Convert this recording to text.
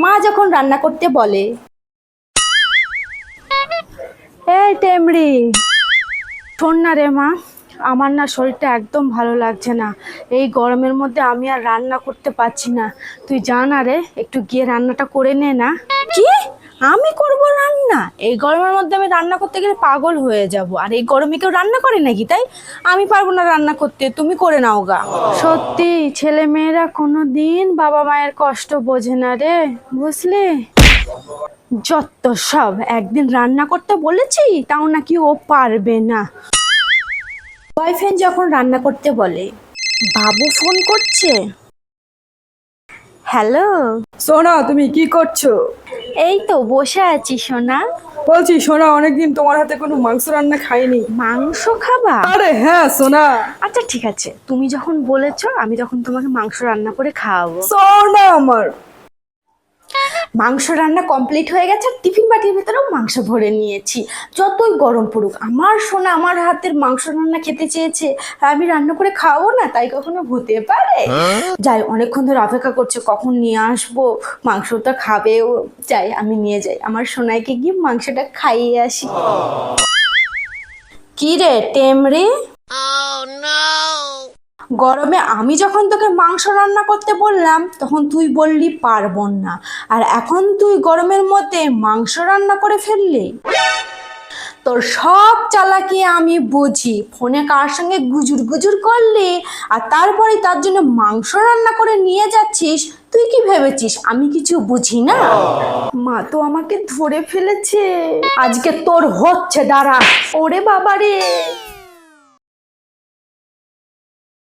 মা যখন রান্না করতে বলে, এই টেমরি, শোন না রে মা, আমার না শরীরটা একদম ভালো লাগছে না। এই গরমের মধ্যে আমি আর রান্না করতে পারছি না। তুই যা না রে, একটু গিয়ে রান্নাটা করে নে না। কি আমি করব রান্না? এই গরমের মধ্যে আমি রান্না করতে গেলে পাগল হয়ে যাব। আর এই গরমে কেউ রান্না করে নাকি? তাই আমি পারবো না রান্না করতে, তুমি করে নাও গা। সত্যি ছেলে মেয়েরা কোনো দিন বাবা মায়ের কষ্ট বোঝে না রে, বুঝলি? যত সব, একদিন রান্না করতে বলেছি তাও নাকি ও পারবে না। বয়ফ্রেন্ড যখন রান্না করতে বলে, বাবু ফোন করছে। হ্যালো। সোনা, তুমি কি করছো? এই তো বসে আছি সোনা। বলছি সোনা, অনেকদিন তোমার হাতে কোনো মাংস রান্না খাইনি। মাংস খাবা? আরে হ্যাঁ সোনা। আচ্ছা ঠিক আছে, তুমি যখন বলেছো আমি তখন তোমাকে মাংস রান্না করে খাওয়াবো। সোনা আমার। মাংস রান্না কমপ্লিট হয়ে গেছে, টিফিন বাটির ভেতরেও মাংস ভরে নিয়েছি। যতই গরম পড়ুক, আমার সোনা আমার হাতের মাংস রান্না খেতে চেয়েছে, আর আমি রান্না করে খাওয়াবো না? তাই কখনো হতে পারে? যাই, অনেকক্ষণ ধরে অপেক্ষা করছে কখন নিয়ে আসবো। মাংসটা খাবেও। যাই, আমি নিয়ে যাই, আমার সোনাইকে গিয়ে মাংসটা খাইয়ে আসি। কি রে টেমরে, গরমে আমি যখন তোকে মাংস রান্না করতে বললাম তখন তুই বললি পারবো না, আর এখন তুই গরমের মধ্যে মাংস রান্না করে ফেললি। তোর সব চালাকি আমি বুঝি। ফোনে কার সঙ্গে গুজুর গুজুর করলি, আর তারপরে তার জন্য মাংস রান্না করে নিয়ে যাচ্ছিস। তুই কি ভেবেছিস আমি কিছু বুঝি না? মা তো আমাকে ধরে ফেলেছে, আজকে তোর হচ্ছে, দাঁড়া। ওরে বাবা রে।